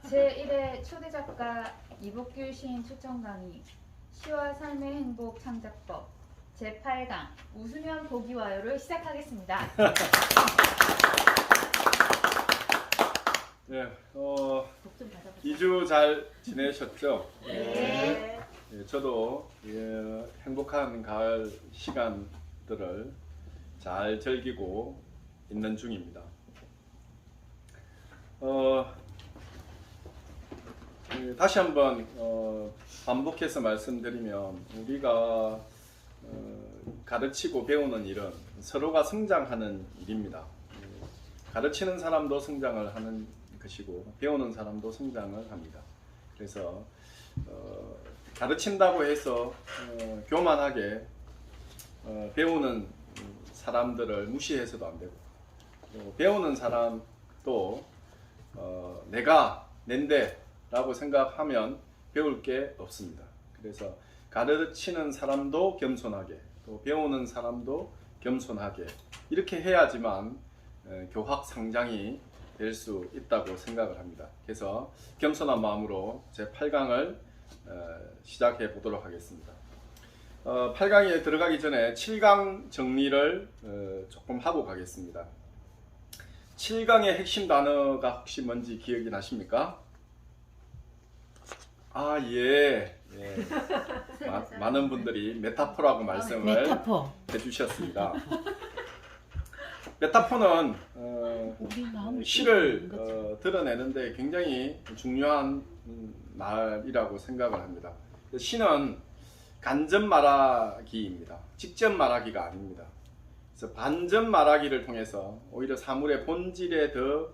제1회 초대작가 이복규 시인 추천 강의 시와 삶의 행복 창작법 제8강 웃으면 복이 와요를 시작하겠습니다. 네, 2주 잘 지내셨죠? 네. 저도 행복한 가을 시간들을 잘 즐기고 있는 중입니다. 다시 한번 반복해서 말씀드리면 우리가 가르치고 배우는 일은 서로가 성장하는 일입니다. 가르치는 사람도 성장을 하는 것이고 배우는 사람도 성장을 합니다. 그래서 가르친다고 해서 교만하게 배우는 사람들을 무시해서도 안 되고 배우는 사람도 내가 낸데 라고 생각하면 배울 게 없습니다. 그래서 가르치는 사람도 겸손하게 또 배우는 사람도 겸손하게 이렇게 해야지만 교학 상장이 될 수 있다고 생각을 합니다. 그래서 겸손한 마음으로 제 8강을 시작해 보도록 하겠습니다. 8강에 들어가기 전에 7강 정리를 조금 하고 가겠습니다. 7강의 핵심 단어가 혹시 뭔지 기억이 나십니까? 많은 분들이 메타포라고 말씀을 해주셨습니다. 메타포는 시를 드러내는데 굉장히 중요한 말이라고 생각을 합니다. 시는 간접 말하기입니다. 직접 말하기가 아닙니다. 그래서 반접 말하기를 통해서 오히려 사물의 본질에 더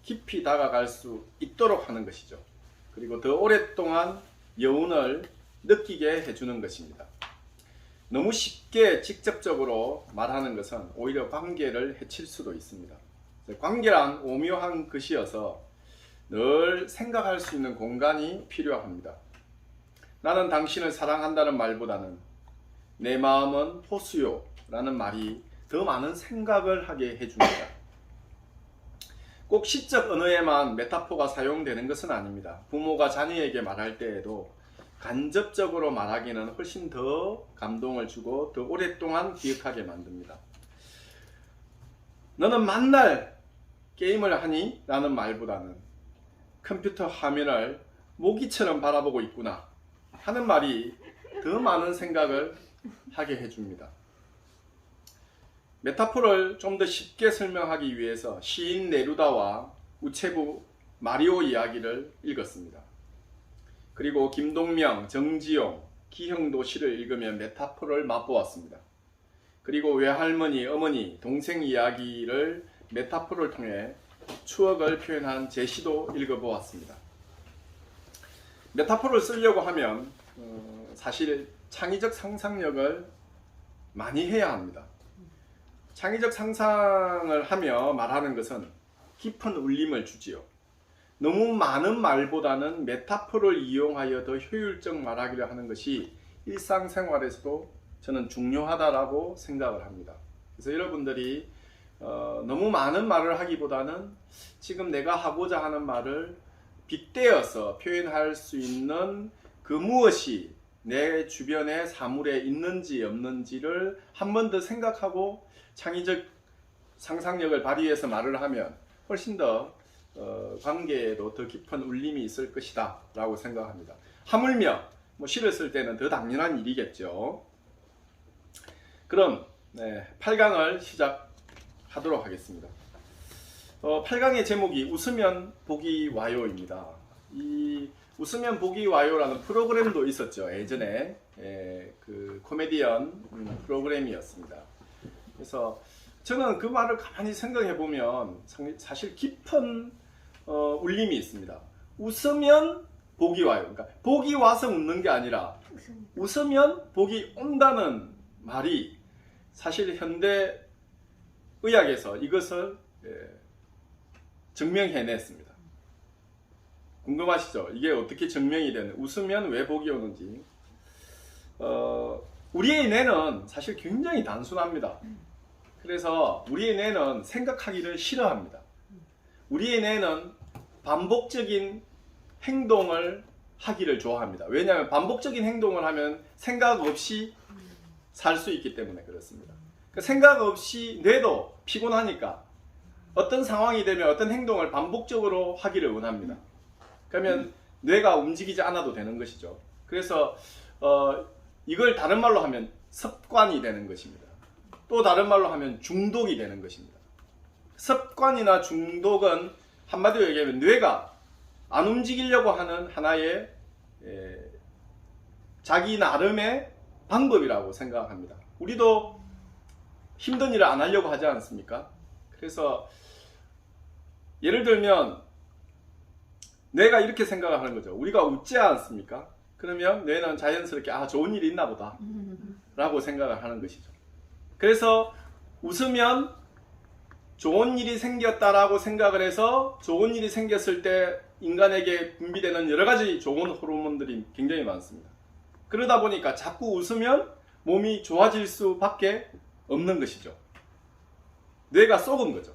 깊이 다가갈 수 있도록 하는 것이죠. 그리고 더 오랫동안 여운을 느끼게 해주는 것입니다. 너무 쉽게 직접적으로 말하는 것은 오히려 관계를 해칠 수도 있습니다. 관계란 오묘한 것이어서 늘 생각할 수 있는 공간이 필요합니다. 나는 당신을 사랑한다는 말보다는 내 마음은 호수요 라는 말이 더 많은 생각을 하게 해줍니다. 꼭 시적 언어에만 메타포가 사용되는 것은 아닙니다. 부모가 자녀에게 말할 때에도 간접적으로 말하기는 훨씬 더 감동을 주고 더 오랫동안 기억하게 만듭니다. 너는 만날 게임을 하니? 라는 말보다는 컴퓨터 화면을 모기처럼 바라보고 있구나 하는 말이 더 많은 생각을 하게 해줍니다. 메타포를 좀 더 쉽게 설명하기 위해서 시인 네루다와 우체부 마리오 이야기를 읽었습니다. 그리고 김동명, 정지용, 기형도 시를 읽으며 메타포를 맛보았습니다. 그리고 외할머니, 어머니, 동생 이야기를 메타포를 통해 추억을 표현한 제 시도 읽어보았습니다. 메타포를 쓰려고 하면 사실 창의적 상상력을 많이 해야 합니다. 창의적 상상을 하며 말하는 것은 깊은 울림을 주지요. 너무 많은 말보다는 메타포를 이용하여 더 효율적 말하기를 하는 것이 일상생활에서도 저는 중요하다라고 생각을 합니다. 그래서 여러분들이 너무 많은 말을 하기보다는 지금 내가 하고자 하는 말을 빗대어서 표현할 수 있는 그 무엇이 내 주변의 사물에 있는지 없는지를 한 번 더 생각하고 창의적 상상력을 발휘해서 말을 하면 훨씬 더 관계에도 더 깊은 울림이 있을 것이다 라고 생각합니다. 하물며 시를 쓸 때는 더 당연한 일이겠죠. 그럼 8강을 시작하도록 하겠습니다. 8강의 제목이 웃으면 복이 와요입니다. 이 웃으면 복이 와요라는 프로그램도 있었죠. 예전에 그 코미디언 프로그램이었습니다. 그래서 저는 그 말을 가만히 생각해 보면 사실 깊은 울림이 있습니다. 웃으면 복이 와요. 그러니까 복이 와서 웃는 게 아니라 웃으면 복이 온다는 말이 사실 현대 의학에서 이것을 증명해냈습니다. 궁금하시죠? 이게 어떻게 증명이 되는? 웃으면 왜 복이 오는지. 우리의 뇌는 사실 굉장히 단순합니다. 그래서 우리의 뇌는 생각하기를 싫어합니다. 우리의 뇌는 반복적인 행동을 하기를 좋아합니다. 왜냐하면 반복적인 행동을 하면 생각 없이 살 수 있기 때문에 그렇습니다. 생각 없이 뇌도 피곤하니까 어떤 상황이 되면 어떤 행동을 반복적으로 하기를 원합니다. 그러면 뇌가 움직이지 않아도 되는 것이죠. 그래서 이걸 다른 말로 하면 습관이 되는 것입니다. 또 다른 말로 하면 중독이 되는 것입니다. 습관이나 중독은 한마디로 얘기하면 뇌가 안 움직이려고 하는 하나의 자기 나름의 방법이라고 생각합니다. 우리도 힘든 일을 안 하려고 하지 않습니까? 그래서 예를 들면 뇌가 이렇게 생각을 하는 거죠. 우리가 웃지 않습니까? 그러면 뇌는 자연스럽게 좋은 일이 있나 보다 라고 생각을 하는 것이죠. 그래서 웃으면 좋은 일이 생겼다라고 생각을 해서 좋은 일이 생겼을 때 인간에게 분비되는 여러 가지 좋은 호르몬들이 굉장히 많습니다. 그러다 보니까 자꾸 웃으면 몸이 좋아질 수밖에 없는 것이죠. 뇌가 속은 거죠.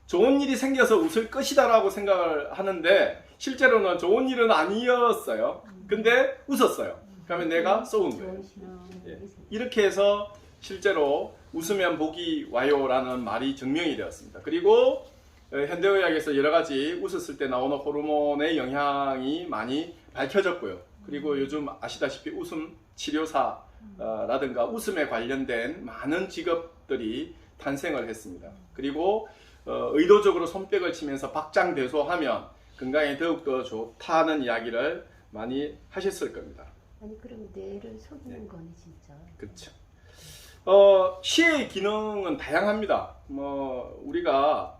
좋은 일이 생겨서 웃을 것이다 라고 생각을 하는데 실제로는 좋은 일은 아니었어요. 근데 웃었어요. 그러면 뇌가 속은 거예요. 이렇게 해서 실제로 웃으면 복이 와요 라는 말이 증명이 되었습니다. 그리고 현대의학에서 여러 가지 웃었을 때 나오는 호르몬의 영향이 많이 밝혀졌고요. 그리고 요즘 아시다시피 웃음 치료사라든가 웃음에 관련된 많은 직업들이 탄생을 했습니다. 그리고 의도적으로 손뼉을 치면서 박장대소하면 건강에 더욱더 좋다는 이야기를 많이 하셨을 겁니다. 아니 그럼 뇌를 속이는 거네 진짜. 그렇죠. 시의 기능은 다양합니다. 우리가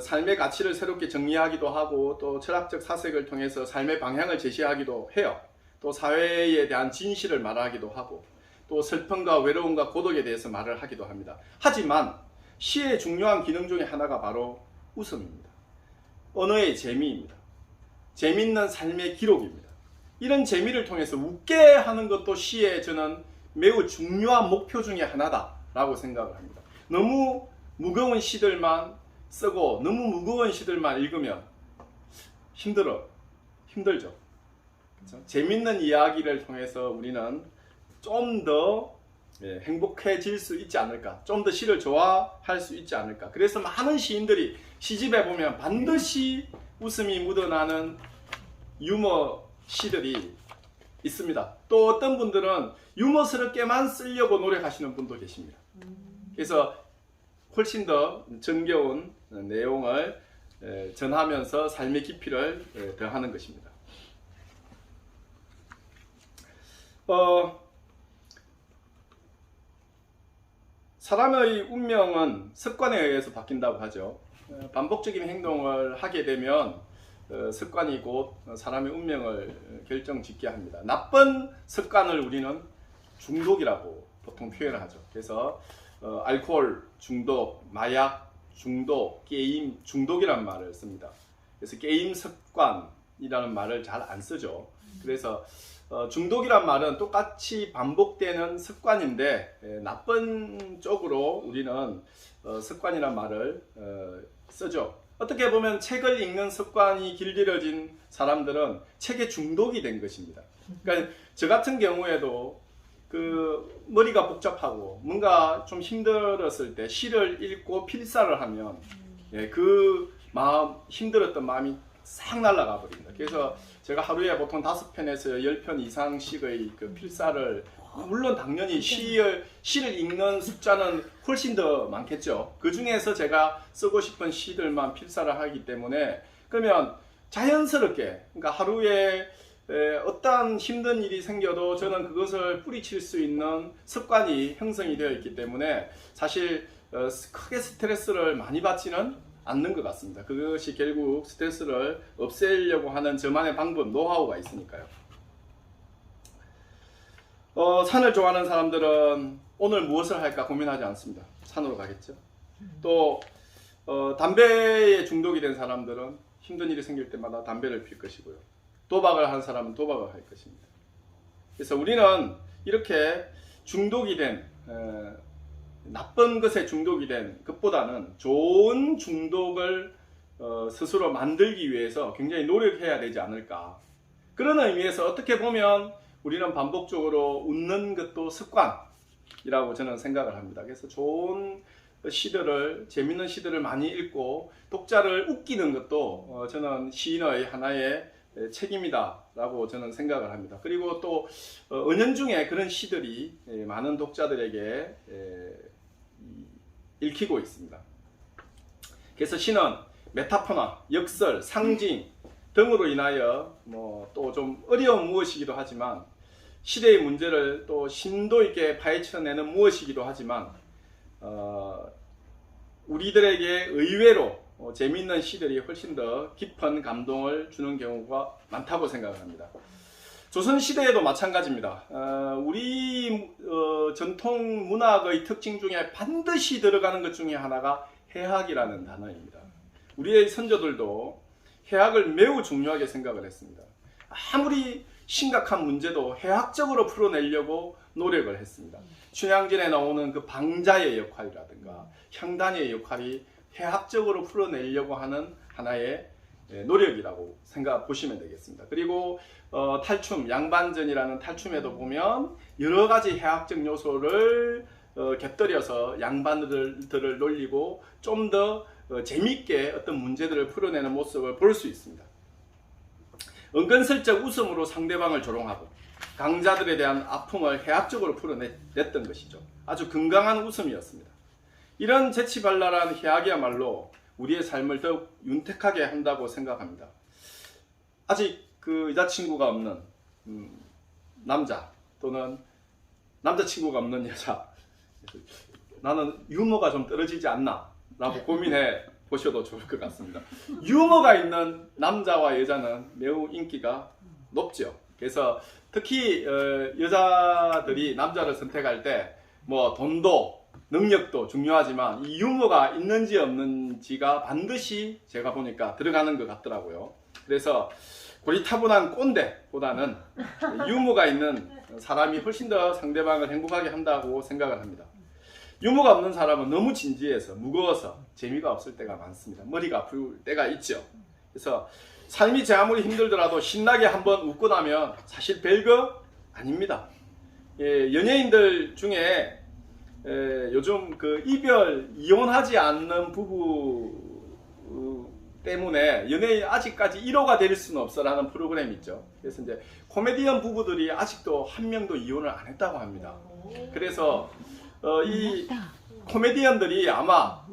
삶의 가치를 새롭게 정리하기도 하고 또 철학적 사색을 통해서 삶의 방향을 제시하기도 해요. 또 사회에 대한 진실을 말하기도 하고 또 슬픔과 외로움과 고독에 대해서 말을 하기도 합니다. 하지만 시의 중요한 기능 중에 하나가 바로 웃음입니다. 언어의 재미입니다. 재밌는 삶의 기록입니다. 이런 재미를 통해서 웃게 하는 것도 시의 저는 매우 중요한 목표 중에 하나다라고 생각을 합니다. 너무 무거운 시들만 쓰고 너무 무거운 시들만 읽으면 힘들죠. 그렇죠? 재밌는 이야기를 통해서 우리는 좀 더 행복해질 수 있지 않을까, 좀 더 시를 좋아할 수 있지 않을까. 그래서 많은 시인들이 시집에 보면 반드시 웃음이 묻어나는 유머 시들이 있습니다. 또 어떤 분들은 유머스럽게만 쓰려고 노력하시는 분도 계십니다. 그래서 훨씬 더 정겨운 내용을 전하면서 삶의 깊이를 더하는 것입니다. 사람의 운명은 습관에 의해서 바뀐다고 하죠. 반복적인 행동을 하게 되면 습관이 곧 사람의 운명을 결정짓게 합니다. 나쁜 습관을 우리는 중독이라고 보통 표현을 하죠. 그래서 알코올 중독, 마약 중독, 게임 중독이라는 말을 씁니다. 그래서 게임 습관이라는 말을 잘 안 쓰죠. 그래서 중독이란 말은 똑같이 반복되는 습관인데 나쁜 쪽으로 우리는 습관이란 말을 쓰죠. 어떻게 보면 책을 읽는 습관이 길들여진 사람들은 책에 중독이 된 것입니다. 그러니까 저 같은 경우에도 그 머리가 복잡하고 뭔가 좀 힘들었을 때 시를 읽고 필사를 하면 그 마음, 힘들었던 마음이 싹 날아가 버립니다. 그래서 제가 하루에 보통 5편에서 10편 이상씩의 그 필사를, 물론 당연히 시를 읽는 숫자는 훨씬 더 많겠죠. 그 중에서 제가 쓰고 싶은 시들만 필사를 하기 때문에, 그러면 자연스럽게, 그러니까 하루에 어떠한 힘든 일이 생겨도 저는 그것을 뿌리칠 수 있는 습관이 형성이 되어 있기 때문에 사실 크게 스트레스를 많이 받지는 않는 것 같습니다. 그것이 결국 스트레스를 없애려고 하는 저만의 방법, 노하우가 있으니까요. 산을 좋아하는 사람들은 오늘 무엇을 할까 고민하지 않습니다. 산으로 가겠죠. 또 담배에 중독이 된 사람들은 힘든 일이 생길 때마다 담배를 필 것이고요. 도박을 한 사람은 도박을 할 것입니다. 그래서 우리는 이렇게 중독이 된 나쁜 것에 중독이 된 것보다는 좋은 중독을 스스로 만들기 위해서 굉장히 노력해야 되지 않을까. 그런 의미에서 어떻게 보면 우리는 반복적으로 웃는 것도 습관이라고 저는 생각을 합니다. 그래서 좋은 시들을, 재밌는 시들을 많이 읽고 독자를 웃기는 것도 저는 시인의 하나의 책임이다라고 저는 생각을 합니다. 그리고 또 은연중에 그런 시들이 많은 독자들에게 읽히고 있습니다. 그래서 시는 메타포나, 역설, 상징 등으로 인하여 또 좀 어려운 무엇이기도 하지만 시대의 문제를 또 심도 있게 파헤쳐내는 무엇이기도 하지만 우리들에게 의외로 재미있는 시들이 훨씬 더 깊은 감동을 주는 경우가 많다고 생각을 합니다. 조선시대에도 마찬가지입니다. 우리 전통 문학의 특징 중에 반드시 들어가는 것 중에 하나가 해학이라는 단어입니다. 우리의 선조들도 해학을 매우 중요하게 생각을 했습니다. 아무리 심각한 문제도 해학적으로 풀어내려고 노력을 했습니다. 춘향전에 나오는 그 방자의 역할이라든가 향단의 역할이 해학적으로 풀어내려고 하는 하나의 노력이라고 보시면 되겠습니다. 그리고 탈춤, 양반전이라는 탈춤에도 보면 여러 가지 해학적 요소를 곁들여서 양반들을 놀리고 좀 더 재밌게 어떤 문제들을 풀어내는 모습을 볼 수 있습니다. 은근슬쩍 웃음으로 상대방을 조롱하고 강자들에 대한 아픔을 해학적으로 풀어냈던 것이죠. 아주 건강한 웃음이었습니다. 이런 재치발랄한 해학이야말로 우리의 삶을 더욱 윤택하게 한다고 생각합니다. 아직 그 여자친구가 없는 남자 또는 남자친구가 없는 여자, 나는 유머가 좀 떨어지지 않나 라고 고민해 보셔도 좋을 것 같습니다. 유머가 있는 남자와 여자는 매우 인기가 높죠. 그래서 특히 여자들이 남자를 선택할 때 돈도 능력도 중요하지만 이 유머가 있는지 없는지가 반드시 제가 보니까 들어가는 것 같더라고요. 그래서 고리타분한 꼰대보다는 유머가 있는 사람이 훨씬 더 상대방을 행복하게 한다고 생각을 합니다. 유머가 없는 사람은 너무 진지해서 무거워서 재미가 없을 때가 많습니다. 머리가 아플 때가 있죠. 그래서 삶이 제 아무리 힘들더라도 신나게 한번 웃고 나면 사실 별거 아닙니다. 연예인들 중에 요즘 그 이혼하지 않는 부부 때문에 연예인 아직까지 1호가 될 수는 없어라는 프로그램이 있죠. 그래서 이제 코미디언 부부들이 아직도 한 명도 이혼을 안 했다고 합니다. 그래서 이 코미디언들이 아마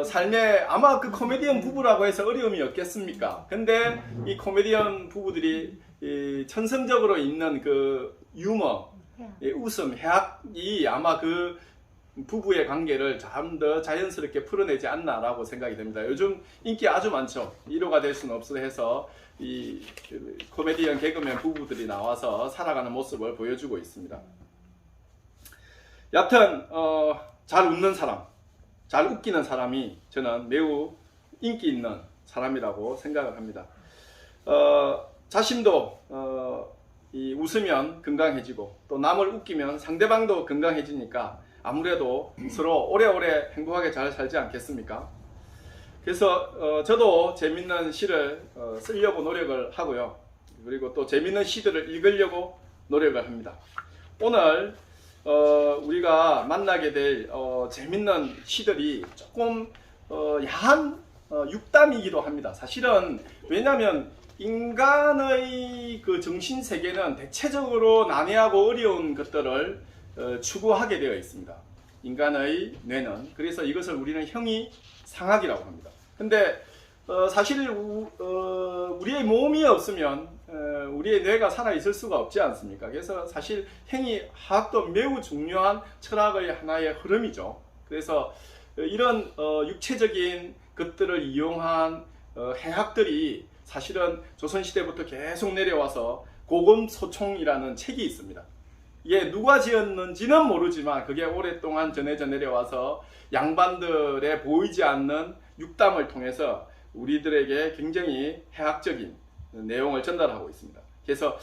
삶에 아마 그 코미디언 부부라고 해서 어려움이 없겠습니까? 근데 이 코미디언 부부들이 천성적으로 있는 그 유머, 웃음, 해학이 아마 그 부부의 관계를 좀 더 자연스럽게 풀어내지 않나라고 생각이 됩니다. 요즘 인기 아주 많죠. 1호가 될 수는 없어 해서 이 코미디언 개그맨 부부들이 나와서 살아가는 모습을 보여주고 있습니다. 여하튼 잘 웃는 사람, 잘 웃기는 사람이 저는 매우 인기 있는 사람이라고 생각을 합니다. 자신도 웃으면 건강해지고 또 남을 웃기면 상대방도 건강해지니까 아무래도 서로 오래오래 행복하게 잘 살지 않겠습니까? 그래서 저도 재밌는 시를 쓰려고 노력을 하고요. 그리고 또 재밌는 시들을 읽으려고 노력을 합니다. 오늘 우리가 만나게 될 재밌는 시들이 조금 야한 육담이기도 합니다. 사실은 왜냐하면 인간의 그 정신 세계는 대체적으로 난해하고 어려운 것들을 추구하게 되어 있습니다. 인간의 뇌는. 그래서 이것을 우리는 형이상학이라고 합니다. 근데 사실 우리의 몸이 없으면 우리의 뇌가 살아있을 수가 없지 않습니까? 그래서 사실 행위학도 매우 중요한 철학의 하나의 흐름이죠. 그래서 이런 육체적인 것들을 이용한 해학들이 사실은 조선시대부터 계속 내려와서 고금소총이라는 책이 있습니다. 이게 누가 지었는지는 모르지만 그게 오랫동안 전해져 내려와서 양반들의 보이지 않는 육담을 통해서 우리들에게 굉장히 해학적인 내용을 전달하고 있습니다. 그래서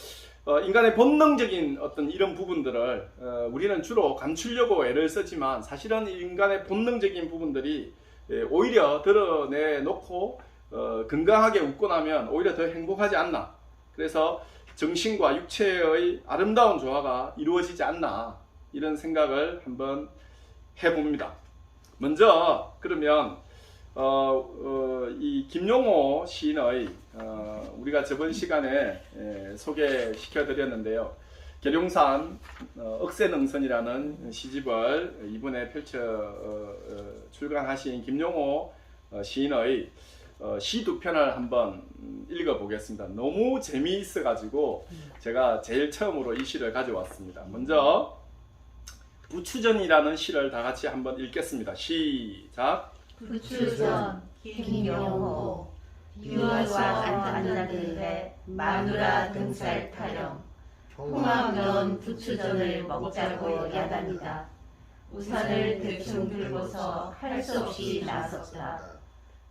인간의 본능적인 어떤 이런 부분들을 우리는 주로 감추려고 애를 쓰지만 사실은 인간의 본능적인 부분들이 오히려 드러내놓고 건강하게 웃고 나면 오히려 더 행복하지 않나. 그래서 정신과 육체의 아름다운 조화가 이루어지지 않나, 이런 생각을 한번 해봅니다. 먼저 그러면 이 김용호 시인의 우리가 저번 시간에 소개시켜 드렸는데요. 계룡산 억새능선이라는 시집을 이번에 출간하신 김용호 시인의 시 두 편을 한번 읽어보겠습니다. 너무 재미있어 가지고 제가 제일 처음으로 이 시를 가져왔습니다. 먼저 부추전이라는 시를 다 같이 한번 읽겠습니다. 시작. 부추전 김용호 유아와 앉았는데 마누라 등살 타령 홍합 부추전을 먹자고 야단이다. 우산을 대충 들고서 할 수 없이 나섰다.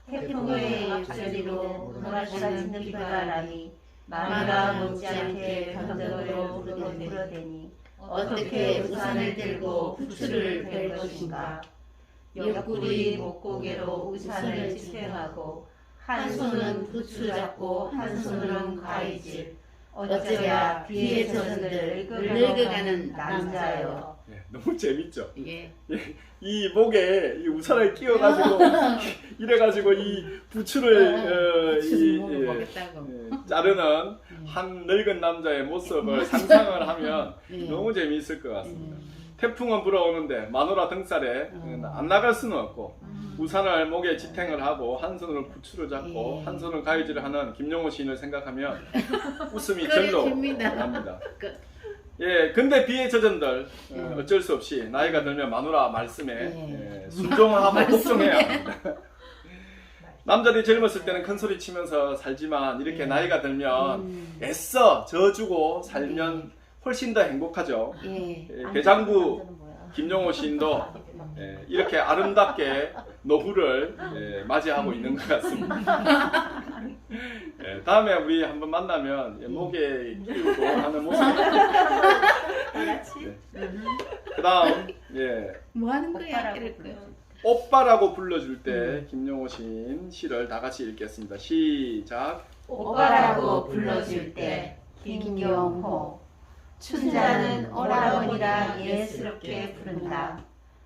태풍의 옆자리로 몰아치는 비가 나니 마누라 못지않게 변덕으로 물어대니 어떻게 우산을 들고 부추를 벨 것인가. 옆구리 목고개로 우산을 지탱하고 한 손은 부추 잡고 한 손으로는 가위질. 어쩌랴 비에 젖은들 늙어가는 남자요. 네, 너무 재밌죠? 예. 이 목에 이 우산을 끼워가지고 이래가지고 이 부추를 자르는 한 늙은 남자의 모습을 상상을 하면 너무 재미있을 것 같습니다. 태풍은 불어오는데 마누라 등살에 안 나갈 수는 없고 우산을 목에 지탱을 하고 한 손으로 부추를 잡고 한 손으로 가위질을 하는 김용호 시인을 생각하면 웃음이 절로 납니다. 예, 근데 비에 젖은들 어쩔 수 없이 나이가 들면 마누라 말씀에 순종하고 복종해야 합니다. 남자들이 젊었을 때는 큰 소리 치면서 살지만 이렇게 나이가 들면 애써 져주고 살면 훨씬 더 행복하죠. 대장부 김용호 시인도 이렇게 아름답게 노후를 맞이하고 있는 것 같습니다. 다음에 우리 한번 만나면 목에 끼우고 하는 모습. 그 다음, 뭐 하는 거야? 오빠라고 불러줄 때 김용호 시인 시를 다 같이 읽겠습니다. 시작. 오빠라고 불러줄 때 김용호 춘자는 오라버니라 예스럽게 부른다.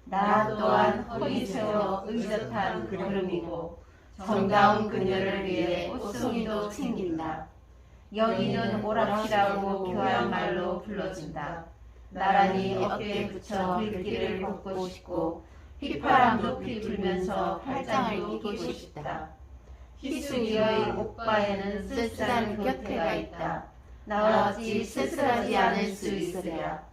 나 또한 허리 세워 의젓한 걸음이고 정다운 그녀를 위해 옷송이도 챙긴다. 여기는 오락시라고 교활 말로 불러준다. 나란히 어깨에 붙여 글귀를 걷고 싶고 휘파람 높이 불면서 팔짱을 끼고 싶다. 희숙이의 오빠에는 쓸쓸한 곁에가 있다. 나 어찌 쓸쓸하지 않을 수 있으랴.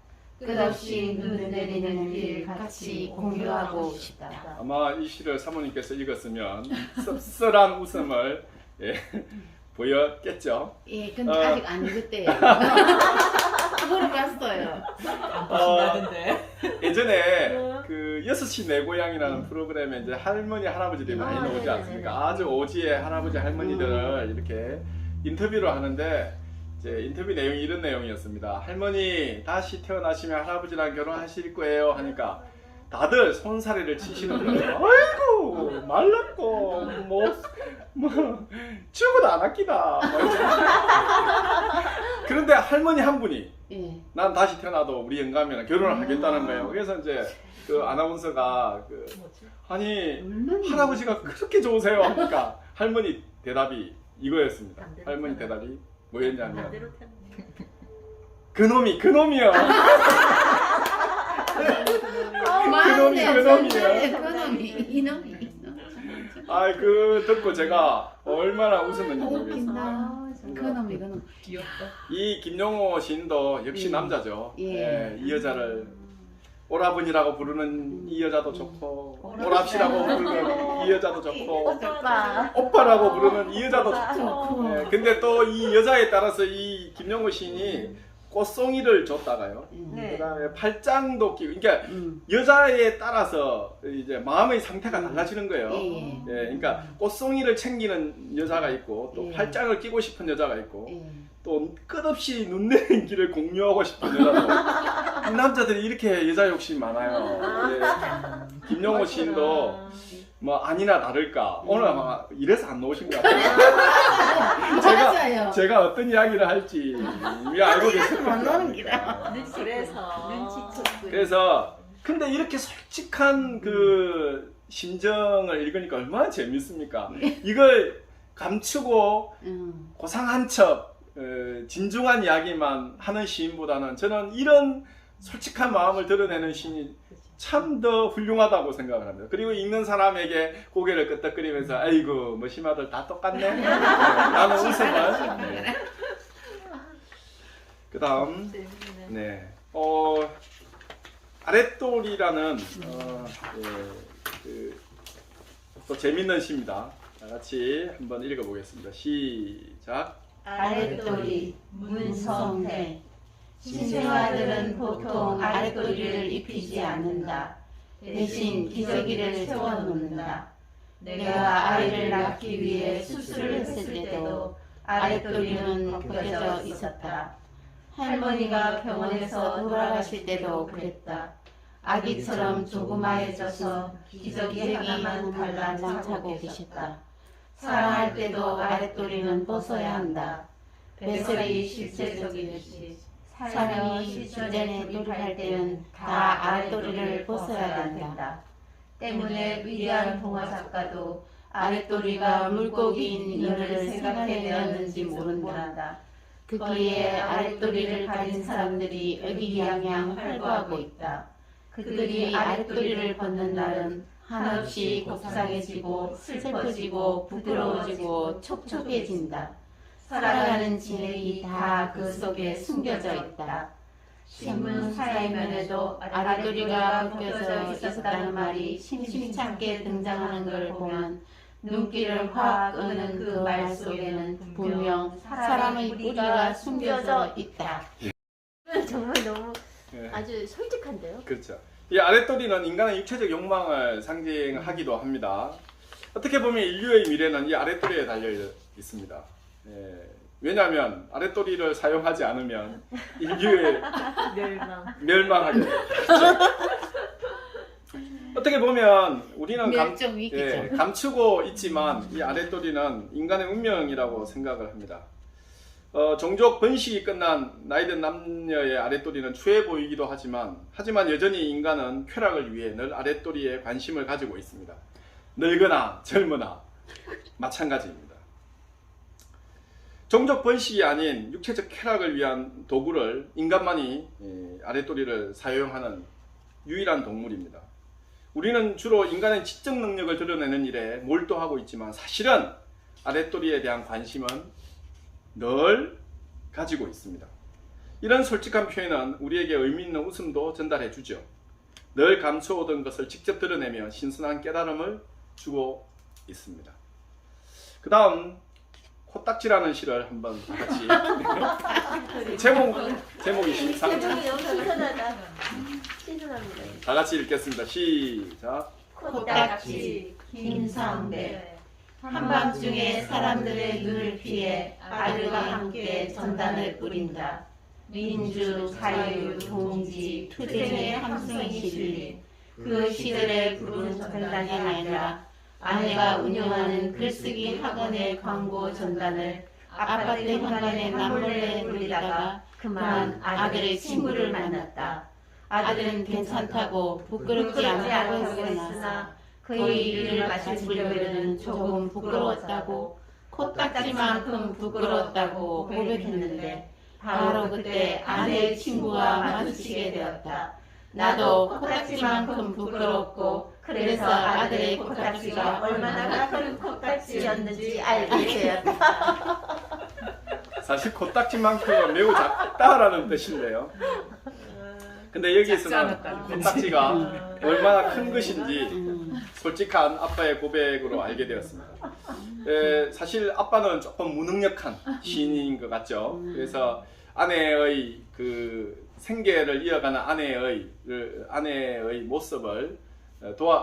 끝없이 눈 내리는 길 같이 공유하고 싶다. 아마 이 시를 사모님께서 읽었으면 씁쓸한 웃음을 보였겠죠. 예, 근데 아직 안 읽었대요. 물어봤어요. 예전에 그 6시 내 고향이라는 프로그램에 이제 할머니 할아버지들이 많이 나오지 않습니까? 아주 오지의 할아버지 할머니들을 이렇게 인터뷰를 하는데 이제 인터뷰 내용이 이런 내용이었습니다. 할머니 다시 태어나시면 할아버지랑 결혼하실 거예요 하니까 다들 손사래를 치시는 거예요. 아이고 말랐고 뭐 치우고도 안 아끼다. 그런데 할머니 한 분이 난 다시 태어나도 우리 영감이랑 결혼을 하겠다는 거예요. 그래서 이제 그 아나운서가 아니 할아버지가 그렇게 좋으세요 하니까 할머니 대답이 이거였습니다. 할머니 대답이 뭐였냐면 그놈이요. 그놈이요. 이놈이. 아, 그 듣고 제가 얼마나 웃었는지 모르겠어요. 그놈이 귀엽다. 이 김용호 시인도 역시 남자죠. 이 여자를 오라버니라고 부르는 이 여자도 좋고 오랍시라고 부르는 이 여자도 좋고 오빠라고 부르는 이 여자도 좋고 근데 또 이 여자에 따라서 이 김용호 시인이 꽃송이를 줬다가요. 그다음에 팔짱도 끼고, 그러니까 여자에 따라서 이제 마음의 상태가 달라지는 거예요. 그러니까 꽃송이를 챙기는 여자가 있고, 또 팔짱을 끼고 싶은 여자가 있고, 또 끝없이 눈 내린 길을 공유하고 싶은 여자도. 이 남자들이 이렇게 여자 욕심이 많아요. 김용호 시인도 뭐 아니나 다를까 오늘 아마 이래서 안 나오신 것 같아요. 제가 어떤 이야기를 할지 이미 알고 계실 겁니다. 그래서 근데 이렇게 솔직한 그 심정을 읽으니까 얼마나 재밌습니까? 이걸 감추고 고상한 척 진중한 이야기만 하는 시인보다는 저는 이런 솔직한 마음을 드러내는 시인이 참 더 훌륭하다고 생각을 합니다. 그리고 읽는 사람에게 고개를 끄덕거리면서 아이고 뭐 심화들 다 똑같네 라는 웃음을 그 다음 네. 아랫돌이라는 또 재밌는 시입니다. 다 같이 한번 읽어보겠습니다. 시작. 아랫돌이 문성태. 신생아들은 보통 아랫도리를 입히지 않는다. 대신 기저귀를 세워놓는다. 내가 아이를 낳기 위해 수술을 했을 때도 아랫도리는 벗겨져 있었다. 할머니가 병원에서 돌아가실 때도 그랬다. 아기처럼 조그마해져서 기저귀 하나만 달라 장차고 계셨다. 사랑할 때도 아랫도리는 벗어야 한다. 배설이 실제적이듯이 사람이 실전에 놀이할 때는 다 아랫도리를 벗어야 된다. 때문에 위대한 동화 작가도 아랫도리가 물고기인 너를 생각해내었는지 모른다. 거기에 아랫도리를 가진 사람들이 의기양양 활보하고 있다. 그들이 아랫도리를 벗는 날은 한없이 곱상해지고 슬퍼지고 부드러워지고 촉촉해진다. 살아가는 진액이 다 그 속에 숨겨져 있다. 신문 사회면에도 아랫도리가 벗겨져 있었다는 말이 심심찮게 등장하는 걸 보면 눈길을 확 끄는 그 말 속에는 분명 사람의 뿌리가 숨겨져 있다. 정말 너무 네. 아주 솔직한데요. 그렇죠. 이 아랫도리는 인간의 육체적 욕망을 상징하기도 합니다. 어떻게 보면 인류의 미래는 이 아랫도리에 달려 있습니다. 왜냐하면 아랫도리를 사용하지 않으면 인류의 멸망하게 돼요. 어떻게 보면 우리는 멸종 위기죠. 감추고 있지만 이 아랫도리는 인간의 운명이라고 생각을 합니다. 종족 번식이 끝난 나이든 남녀의 아랫도리는 추해 보이기도 하지만 여전히 인간은 쾌락을 위해 늘 아랫도리에 관심을 가지고 있습니다. 늙거나 젊으나 마찬가지입니다. 종족 번식이 아닌 육체적 쾌락을 위한 도구를 인간만이 아랫도리를 사용하는 유일한 동물입니다. 우리는 주로 인간의 지적 능력을 드러내는 일에 몰두하고 있지만 사실은 아랫도리에 대한 관심은 늘 가지고 있습니다. 이런 솔직한 표현은 우리에게 의미 있는 웃음도 전달해 주죠. 늘 감춰오던 것을 직접 드러내며 신선한 깨달음을 주고 있습니다. 그 다음 코딱지라는 시를 한번 다 같이 제목이 신선하다. 신선합니다. 다 같이 읽겠습니다. 시작. 코딱지 김상배. 한밤중에 사람들의 눈을 피해 아들과 함께 전단을 뿌린다. 민주, 자유, 동지, 투쟁의 함성이 실린 그 시절의 부른 전단이 아니라 아내가 운영하는 글쓰기 학원의 광고 전단을 아파트 현관에 남몰래 돌리다가 그만 아들의 친구를 만났다. 아들은 괜찮다고 부끄럽지 않다고 했으나 그의 일을 마치려면 조금 부끄러웠다고 코딱지만큼 부끄러웠다고 고백했는데 바로 그때 아내의 친구와 마주치게 되었다. 나도 코딱지만큼 부끄럽고 그래서 아들의 코딱지가 얼마나 큰 코딱지였는지 알게 되었다. 사실 코딱지만큼은 매우 작다라는 뜻인데요. 근데 여기에서는 코딱지가 얼마나 큰 것인지 솔직한 아빠의 고백으로 알게 되었습니다. 사실 아빠는 조금 무능력한 시인인 것 같죠. 그래서 아내의 그 생계를 이어가는 아내의 모습을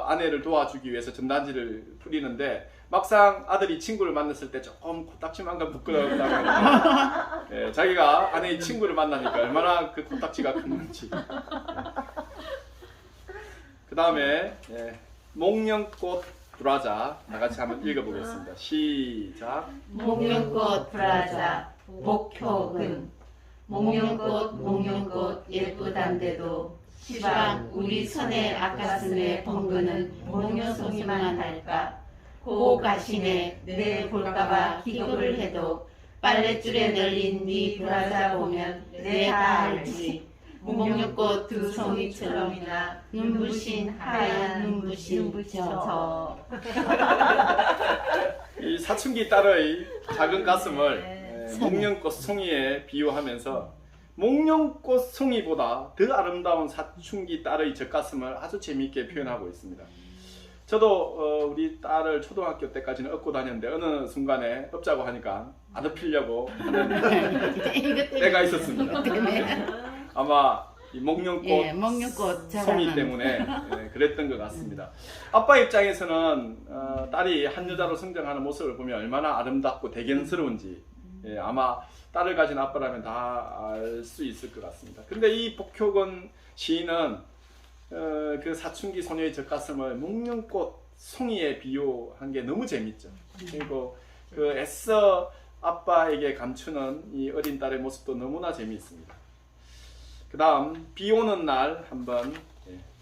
아내를 도와주기 위해서 전단지를 뿌리는데 막상 아들이 친구를 만났을 때 조금 코딱지만큼 부끄러웠다고 자기가 아내의 친구를 만나니까 얼마나 그 코딱지가 컸는지. 그 다음에 목련꽃 브라자 다 같이 한번 읽어보겠습니다. 시작. 목련꽃 브라자 목표근 목련꽃 예쁘단데도 시방 우리 선의 아까슴에 번거는 목련송이만 할까 고 가시네 내 볼까봐 기겁을 해도 빨랫줄에 널린 네 브라자 보면 내 다 알지 목련꽃 두 송이처럼이나 눈부신 하얀 눈부신 저 이 사춘기 딸의 작은 가슴을 목련꽃 송이에 비유하면서 목련꽃 송이보다 더 아름다운 사춘기 딸의 젖가슴을 아주 재미있게 표현하고 있습니다. 저도 우리 딸을 초등학교 때까지는 업고 다녔는데 어느 순간에 업자고 하니까 안 업히려고 하는 때가 있었습니다. 아마 이 목련꽃 송이 때문에 그랬던 것 같습니다. 아빠 입장에서는 딸이 한 여자로 성장하는 모습을 보면 얼마나 아름답고 대견스러운지 아마 딸을 가진 아빠라면 다 알 수 있을 것 같습니다. 근데 이 복효건 시인은 그 사춘기 소녀의 젖가슴을 목련꽃 송이에 비유한 게 너무 재밌죠. 그리고 그 애써 아빠에게 감추는 이 어린 딸의 모습도 너무나 재미있습니다. 그 다음 비 오는 날 한번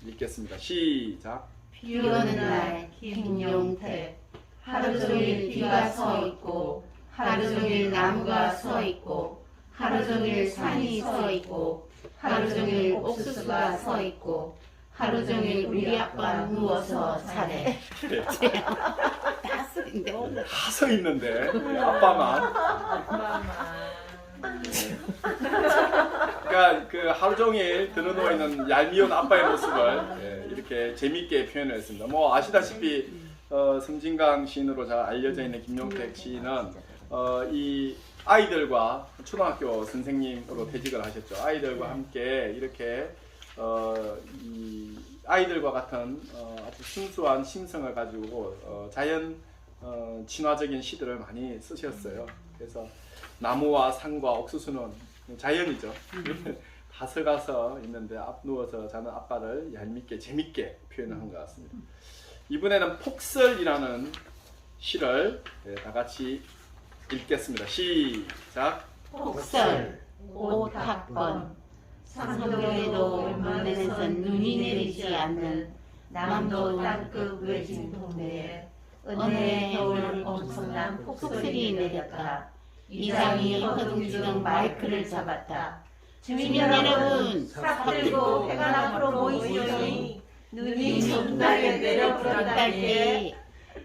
읽겠습니다. 시작. 비 오는 날 김용태 하루 종일 비가 서 있고 하루 종일 나무가 서 있고 하루 종일 산이 서 있고 하루 종일 옥수수가 서 있고 하루 종일 우리 아빠 누워서 자래. 다 쓰인데 다 서 있는데 아빠만. 그러니까 그 하루 종일 드러누워 있는 얄미운 아빠의 모습을 이렇게 재밌게 표현을 했습니다. 뭐 아시다시피 섬진강 시인으로 잘 알려져 있는 김용택 시인은 이 아이들과 초등학교 선생님으로 퇴직을 하셨죠. 아이들과 함께 이렇게 이 아이들과 같은 아주 순수한 심성을 가지고 자연 친화적인 시들을 많이 쓰셨어요. 그래서 나무와 산과 옥수수는 자연이죠. 다 서가서 있는데 누워서 자는 아빠를 얄밉게 재밌게 표현한 것 같습니다. 이번에는 폭설이라는 시를 다 같이 읽겠습니다. 시작. 폭설 오탁번 상동에도 만에선 눈이 내리지 않는 남도 땅끝 외진 동네에 은혜의 겨울 엄청난 폭설이 내렸다. 이장이 허둥지둥 마이크를 잡았다. 주민 여러분 삽 들고 회관 앞으로 모이시오니 눈이 적나게 내려버렸다기에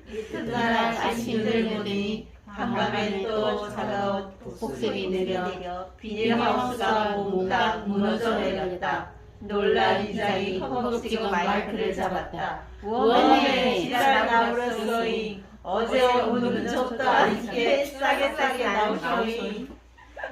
이튿날 아침을 보니 한밤에 또 차가운 폭설이 내려 비닐하우스가 몽땅 무너져 내렸다. 놀란 이장이 허겁지겁 마이크를 잡았다. 원에 지랄 나버렸소이. 어제 오늘은 적도 않게 싸게 나오시오이.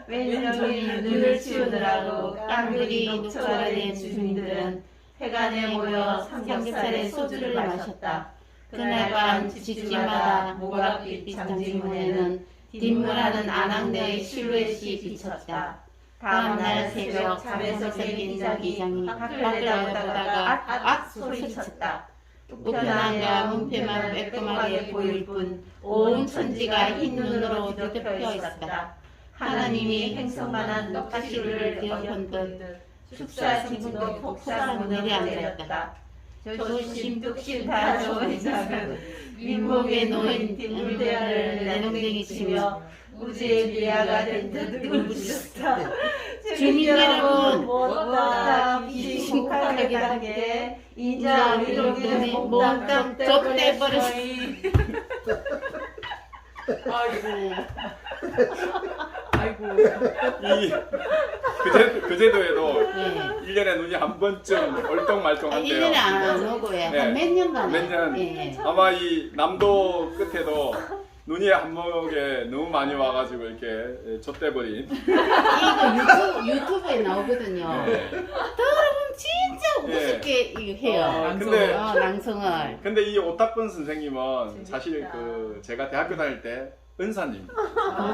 왼종일 눈을 치우느라고 깡그리 녹초가 된 주민들은 회관에 모여 삼겹살에 소주를 마셨다. 그날 밤 집집마다 모각빛 장지문에는 뒷문하는 안항대의 실루엣이 비쳤다. 다음날 새벽 잠에서 깬 이장이 밖을 내다보다가 악 소리쳤다. 우편함과 문패만 매콤하게 보일 뿐 온 천지가 흰 눈으로 뒤덮여 있었다. 하나님이 행성만한 떡가시를 엎은 듯 축사 지붕도 폭삭 내려앉았다. 조심 뚝심 다 좋은 작은 윗목에 놓인 뒷물대야를 내동댕이 치며 우주의 비아가 된 듯 울부짖었다. 주민 여러분 무엇보다 비심각하게 하게 인자 우리 동네는 몽땅 좁대버렸으니. 아이고. 이 그제도에도 1년에 눈이 한 번쯤 얼똥말똥한데요. 1년에 안 오고요. 한 몇 년간. 몇 년. 아마 이 남도 끝에도 눈이 한목에 너무 많이 와가지고 이렇게 젖대버린. 이거 유튜브에 나오거든요. 여러분 진짜 우습게 이거 해요. 근데 낭송을. 근데 이 오탁본 선생님은 사실 그 제가 대학교 다닐 때 은사님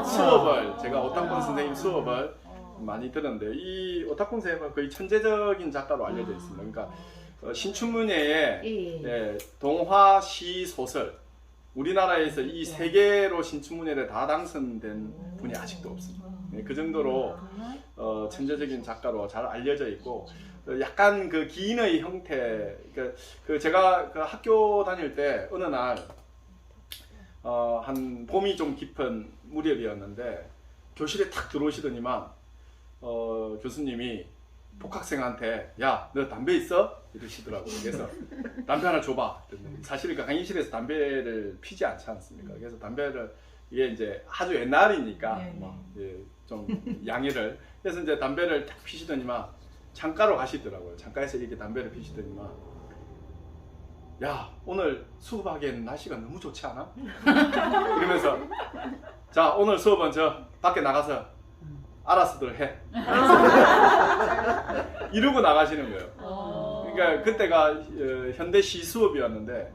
수업을 제가 오탁본 선생님 수업을 많이 들었는데 이 오탁본 선생님은 거의 천재적인 작가로 알려져 있습니다. 그러니까 신춘문예에 예. 예, 동화, 시, 소설 우리나라에서 이 세 개로 신춘문예를 다 당선된 분이 아직도 없습니다. 예, 그 정도로 천재적인 작가로 잘 알려져 있고 약간 그 기인의 형태 그 제가 그 학교 다닐 때 어느 날 한 봄이 좀 깊은 무렵이었는데 교실에 탁 들어오시더니만 교수님이 복학생한테 야, 너 담배 있어? 이러시더라고요. 그래서 담배 하나 줘봐. 사실 그 강의실에서 담배를 피지 않지 않습니까? 그래서 담배를 이게 이제 아주 옛날이니까 좀 양해를 그래서 이제 담배를 딱 피시더니만 창가로 가시더라고요. 창가에서 이렇게 담배를 피시더니만 야, 오늘 수업하기에는 날씨가 너무 좋지 않아? 이러면서 자, 오늘 수업은 저 밖에 나가서 알아서들 해. 이러고 나가시는 거예요. 그러니까 그때가 현대 시 수업이었는데,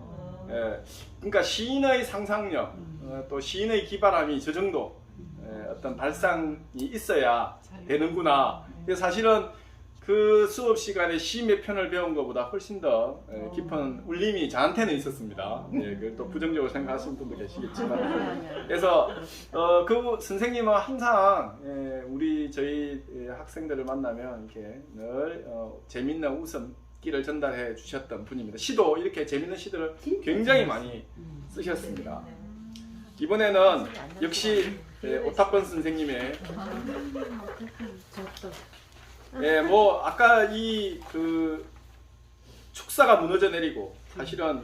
그러니까 시인의 상상력, 또 시인의 기발함이 저 정도 어떤 발상이 있어야 되는구나. 그래서 사실은 그 수업 시간에 시 몇 편을 배운 것보다 훨씬 더 깊은 울림이 저한테는 있었습니다. 그걸 또 부정적으로 생각하시는 분도 계시겠지만, 그래서 그 선생님은 항상 저희 학생들을 만나면 이렇게 늘 재밌는 웃음기를 전달해 주셨던 분입니다. 시도 이렇게 재밌는 시들을 굉장히 많이 쓰셨습니다. 이번에는 역시 오탁권 선생님의 뭐 아까 그 축사가 무너져 내리고 사실은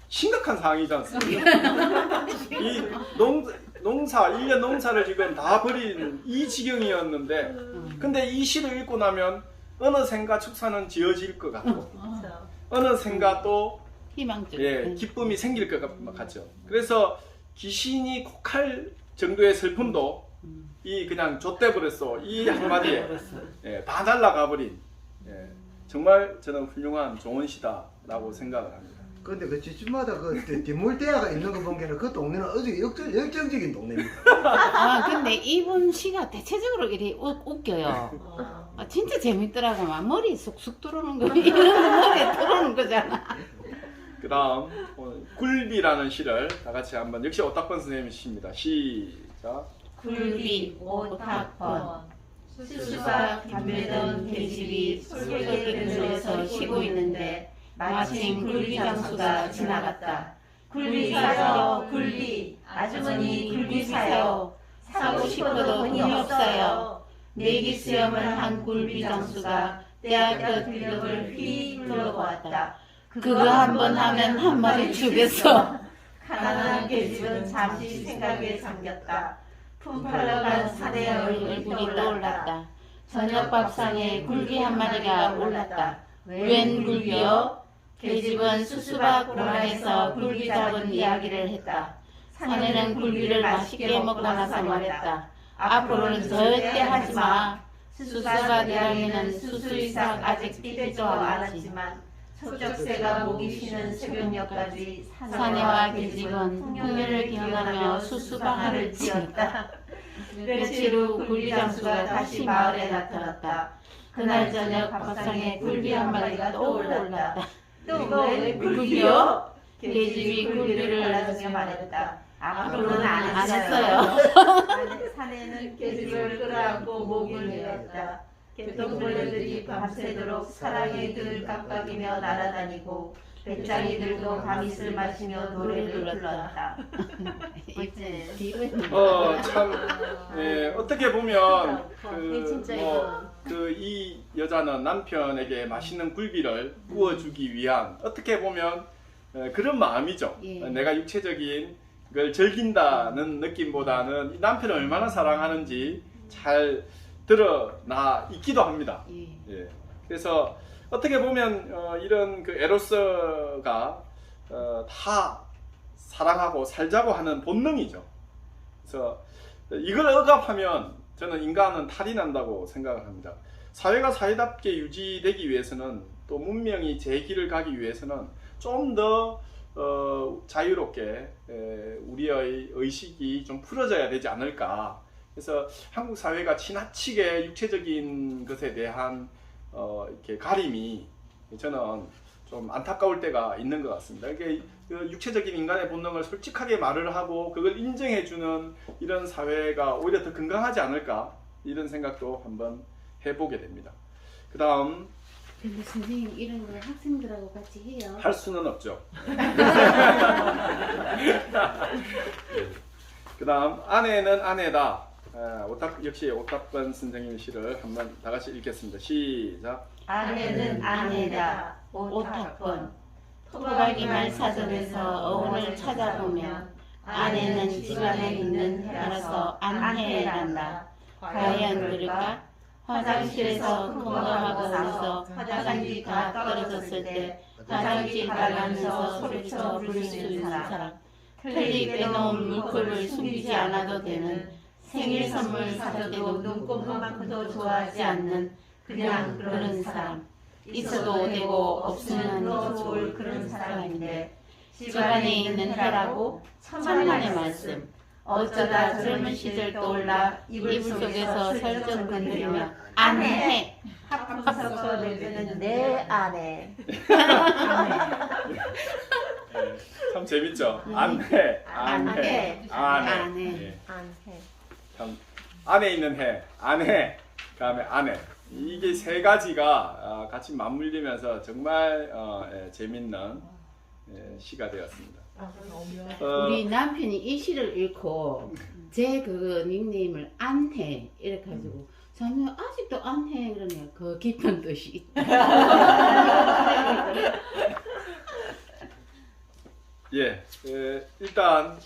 심각한 상황이지 않습니까? 이 농사 1년 농사를 지금 다 버린 이 지경이었는데 근데 이 시를 읽고 나면 어느샌가 축사는 지어질 것 같고 어느샌가 또 기쁨이 생길 것 같죠. 그래서 기신이 곡할 정도의 슬픔도 이 그냥 좆대버렸어 이 한마디에 다 날라가 버린 정말 저는 훌륭한 좋은 시다라고 생각을 합니다. 근데 그 집집마다 그 뒷물대야가 있는 거 보기에는 그 동네는 아주 열정적인 동네입니다. 근데 이분 시가 대체적으로 이렇게 웃겨요. 진짜 재밌더라고. 막 머리 쑥쑥 들어오는 거 이런 머리에 들어오는 거잖아. 그 다음 굴비라는 시를 다 같이 한번 역시 오탁권 선생님의 시입니다. 시작. 굴비 오탁권 수박 담배던 계집이 솔개들에서 쉬고 있는데 마침 굴비 장수가 지나갔다. 굴비 사요 굴비 아주머니 굴비 사요 사고 싶어도 돈이 없어요. 내기 수염을 한 굴비 장수가 대학교 들녘을 휘 둘러보았다. 그거 한번 하면 한 마리 주겠어. 가난한 계집은 잠시 생각에 잠겼다. 품팔러 간 사내의 얼굴이 떠올랐다. 저녁 밥상에 굴비 한 마리가 올랐다. 웬 굴비요? 계집은 수수박 고라에서 굴비 잡은 이야기를 했다. 사내는 굴비를 맛있게 먹고 나서 말했다. 앞으로는 절대 하지마. 수수박이랑에는 수수이삭 아직 띠지도 않았지만 소쩍새가 목이 쉬는 새벽녘까지 사내와 계집은 풍년을 기원하며 수수방아를 찧었다. 며칠 후 굴비 장수가 다시 마을에 나타났다. 그날 저녁 밥상에 굴비 한 마리가 또 올랐다. 또 왜 굴비요? 계집이 굴비를 나중에 말했다. 앞으로는 안 했어요. 사내는 계집을 끌어안고 목을 내렸다. 개똥벌레들이 밤새도록 사랑의 들 깜빡이며 날아다니고 배짱이들도 밤이슬 마시며 노래를 불렀다. 참 어떻게 보면 진짜 이 여자는 남편에게 맛있는 굴비를 구워주기 위한 어떻게 보면 그런 마음이죠. 내가 육체적인 걸 즐긴다는 느낌보다는 이 남편을 얼마나 사랑하는지 잘 드러나 있기도 합니다. 그래서 어떻게 보면 이런 그 에로스가 다 사랑하고 살자고 하는 본능이죠. 그래서 이걸 억압하면 저는 인간은 탈이 난다고 생각을 합니다. 사회가 사회답게 유지되기 위해서는 또 문명이 제 길을 가기 위해서는 좀 더 자유롭게 우리의 의식이 좀 풀어져야 되지 않을까. 그래서 한국 사회가 지나치게 육체적인 것에 대한 이렇게 가림이 저는 좀 안타까울 때가 있는 것 같습니다. 이게 그 육체적인 인간의 본능을 솔직하게 말을 하고 그걸 인정해주는 이런 사회가 오히려 더 건강하지 않을까 이런 생각도 한번 해보게 됩니다. 그 다음 근데 선생님 이런 걸 학생들하고 같이 해요? 할 수는 없죠. 그 다음 아내는 아내다. 역시 오탁번 선생님 시를 한번 다 같이 읽겠습니다. 시작. 아내는 아내다. 오탁번. 토박이말 사전에서 어원을 찾아보면 아내는 집안에 있는 해라서 안해란다. 과연 그럴까? 화장실에서 건강하고 나서 화장지가 떨어졌을 때 화장지 달라면서 소리쳐 부를 수 있는 사람. 틀리 빼놓은 물건을 숨기지 않아도 되는 생일 선물 사줘도 눈곱만큼도 좋아하지 않는 그냥 그런 사람. 있어도 되고 없으면 더 좋을 그런 사람인데 집안에 있는 해라고 천만의 말씀. 어쩌다 젊은 시절 떠올라 이불 속에서 설정 건드리며 안해 하품 섞어 내주는 내 아내. 참 재밌죠. 안해, 안해, 안해. 안해. 예. 안 해. 참 안에 있는 해, 안해, 그다음에 안해. 이게 세 가지가 같이 맞물리면서 정말 재밌는 시가 되었습니다. 우리 남편이 이 시를 읽고 제 그 닉네임을 안해 이렇게 가지고 저는 아직도 안해 그러네요. 그 깊은 뜻이 있다. 예, 일단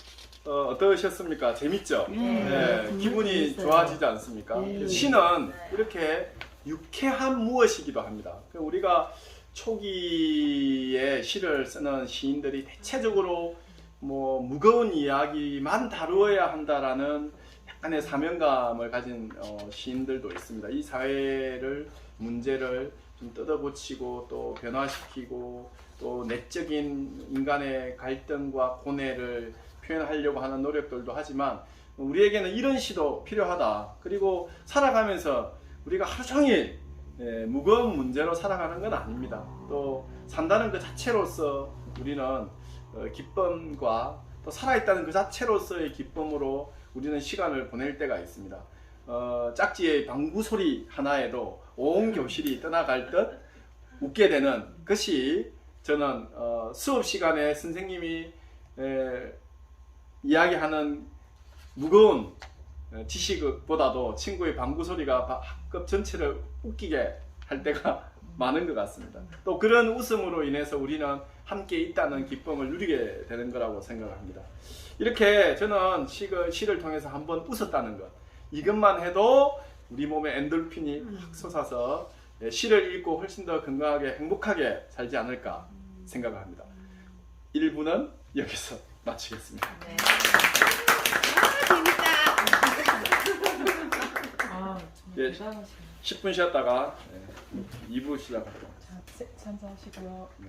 어떠셨습니까? 재밌죠? 정말 기분이 재밌어요. 좋아지지 않습니까? 네. 시는 이렇게 유쾌한 무엇이기도 합니다. 우리가 초기에 시를 쓰는 시인들이 대체적으로 뭐 무거운 이야기만 다루어야 한다라는 약간의 사명감을 가진 시인들도 있습니다. 이 사회를 문제를 좀 뜯어고치고 또 변화시키고 또 내적인 인간의 갈등과 고뇌를 표현하려고 하는 노력들도 하지만 우리에게는 이런 시도 필요하다. 그리고 살아가면서 우리가 하루 종일 무거운 문제로 살아가는 건 아닙니다. 또 산다는 그 자체로서 우리는 기쁨과 또 살아있다는 그 자체로서의 기쁨으로 우리는 시간을 보낼 때가 있습니다. 짝지의 방구 소리 하나에도 온 교실이 떠나갈 듯 웃게 되는 것이 저는 수업 시간에 선생님이 이야기하는 무거운 지식보다도 친구의 방구 소리가 학급 전체를 웃기게 할 때가 많은 것 같습니다. 또 그런 웃음으로 인해서 우리는 함께 있다는 기쁨을 누리게 되는 거라고 생각합니다. 이렇게 저는 시를 통해서 한번 웃었다는 것, 이것만 해도 우리 몸에 엔돌핀이 확 솟아서 시를 읽고 훨씬 더 건강하게 행복하게 살지 않을까 생각합니다. 1부는 여기서 마치겠습니다. 네. 예, 대단하시네요. 10분 쉬었다가 2부 시작할게요. 자, 찬사하시고요. 네.